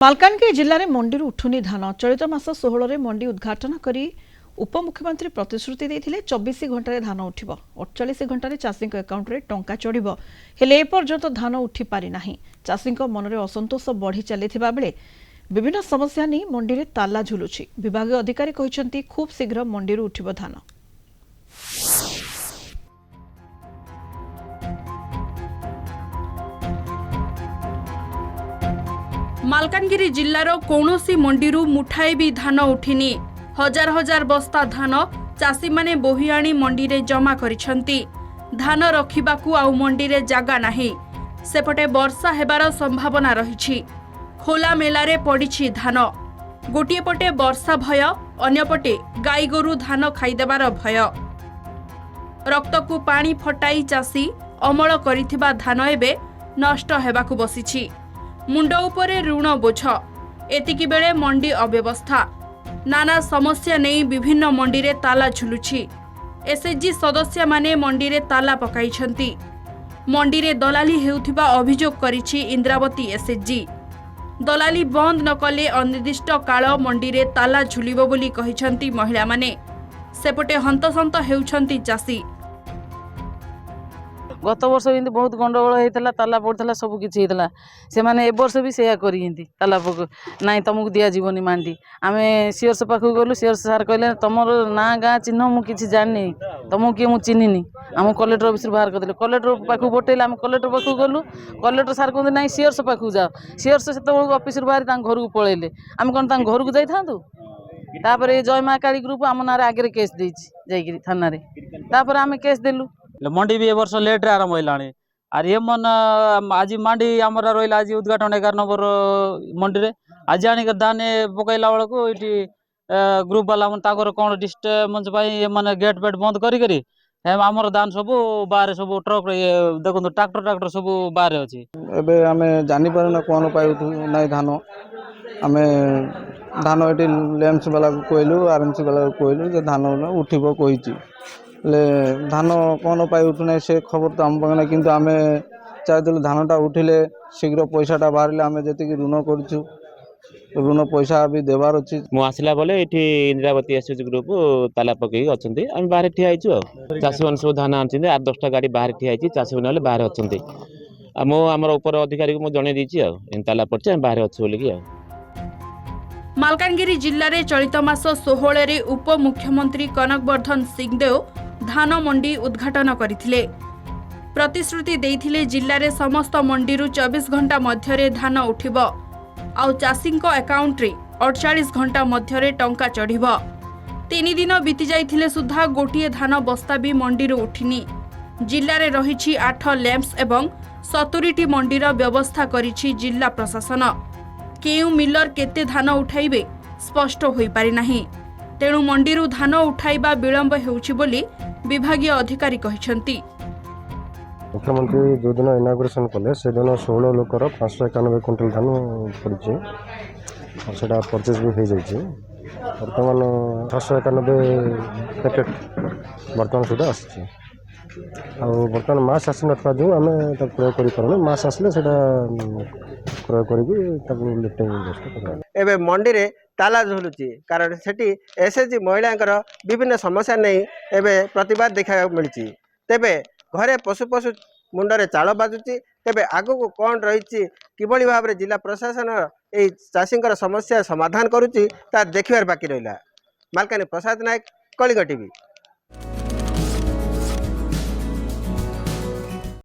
मालकानगिरी जिले में मंडी उठुनी धान चलित मास 16 रे मंडी उद्घाटन करी उपमुख्यमंत्री प्रतिश्रुति देते 24 घंटे धान उठिब 48 घंटे चाषी अकाउंट रे टंका चढ़िब हेले एपर्यंत धान उठी पारि नाही। चाषी मन में असंतोष बढ़ी चली बेले विभिन्न समस्या नहीं मंडी रे ताला झुलुछि। विभाग अधिकारी कहते खूब शीघ्र मंडी उठिब धान। मालकानगिरी जिल्लार कौनसी मंडीरू मुठाए भी धान उठिनी। हजार हजार बस्ता धान चाषी माने बोही आनी मंडी रे जमा करिसंती। धान रखिबाकू आउ मंडी रे जागा नाही। सेपटे वर्षा हेबार संभावना रहिछि। खोला मेलारे पड़िछि धान। गोटिए पटे वर्षा भय, अन्यपटे गाई गोरु धान खाइदेबार भय। रक्तकू पानी फटाई चाषी अमल करिथिबा धान एबे नष्ट हेबाकू बसिछि। मुंड उपरे ऋण बोझ, एतिकी बेले मंडी अव्यवस्था, नाना समस्या नहीं विभिन्न मंडी रे ताला झुलुछि। एसएचजी सदस्य माने मंडी रे ताला पकाइछंती। मंडी रे दलाली हेउथिबा अभियोग करिछि इंद्रावती एसएचजी। दलाली बंद न कले अनिर्दिष्ट काल मंडी रे ताला झुलिबो बोली कहिछंती महिला माने। सेपटे हंतसंत हेउछंती चाषी। गत वर्ष भी बहुत गंडगोल होता ताला पड़ता सब किसी होता से मैंने ए वर्ष भी सेया करी ताला पक नाई तुमको दिज्वनी मांडी आम सीओर्स पाख गलु सीओर्स सार कहले तुम ना गाँ चिन्ह मुझे जानी तुमको किए मुझे चिन्हनी आम कलेक्टर ऑफिस बाहर करदे कलेक्टर पाख बोटेल आम कलेक्टर पाख गलु कलेक्टर सार कहते ना सीओर्स पाख जाओ सीओर्स से ऑफिस बाहर घर को पलैले आम कौन घर को जापर जय माँ काली ग्रुप आम ना आगे केस देगी थाना आम केस देलु मंडी भी ए वर्ष लेट रे आरंभ होइलाणी आर ये मन आज मंडी हमरा रहिला आज उद्घाटन 11 नंबर मंडी रे आज आनी धान पकैला बेलू ये ग्रुप वाला मन ताकर कोन डिस्टर्बेंस पाई माने गेट बेट बंद करी करी आमर धान सब बाहर सब ट्रक देखो ट्रैक्टर सब बाहर अछि। एबे आमे जानि परना कोन पाइ नै धान आमे धान एटी लेम्स वाला कोइलु आरएमसी वाला कोइलु जे धान उठिबो कहिछि ले धान कौन पाई उठुना से खबर तो आम पाखे कि आम चाहूँ धानटा उठिले शीघ्र पैसाटा बाहर आम जी ऋण करुँ ऋण पैसा भी देवार अच्छी मुझे बोले ये इंदिरावती एसएचजी ग्रुप ताला पकई अच्छा आम बाहर ठिया चाषी मैंने सब धान आनी 8-10टा गाड़ी बाहर ठिया चाषी मैंने बाहर अच्छा मुझे उपर अधिकारी को जन दी ताला पड़े बाहर अच्छे बोलिकी। मालकानगिरी जिल्ला रे चलित मास 16 रे उप मुख्यमंत्री कनकवर्धन सिंहदेव धान मंडी उद्घाटन करथिले। प्रतिश्रुति देइथिले जिल्ला रे समस्त मंडीरू 24 घंटा मध्यरे धान उठिबो आउ चाषींको अकाउंट रे 48 घंटा मध्यरे टंका चढ़िबो। 3 दिन बीती जाइथिले सुधा गोटिए धान बस्ता भी मंडीरू उठिनी। जिल्ला रे रहिछि 8 लैंप्स एवं 70टी मंडीर व्यवस्था करिछि जिल्ला प्रशासन। केउ मिलर केते धान उठाइबे स्पष्ट होई पारि नाही। तेणु मंडीरू धान उठाइबा विलंब हेउछि बोली विभागीय अधिकारी कहिसंती। मुख्यमंत्री जो दिन इनागुरेसन कले से दिन 16 लोकर 591 क्विंटल धान पड़ी और परचेज भी हो जाए बर्तमान 591 पैकेट बर्तमान सुधा आसी बर्तमान मास आसी ना जो आम प्रयोग कर मास आसले प्रयोग कर मंडी रे ताला झुलुची कारण सेठी एसएचजी महिला विभिन्न समस्या नहीं एबे प्रतिवाद देखा मिली तेबे घरे पशु पशु मुंडरे चाल बाजुची तेबे आगु को कौन रही किभली भाव में जिला प्रशासन ए चाषी समस्या समाधान करुच्ची ता देखिबार बाकी रहिला। मालकानी प्रसाद नायक, कलिंग टीवी।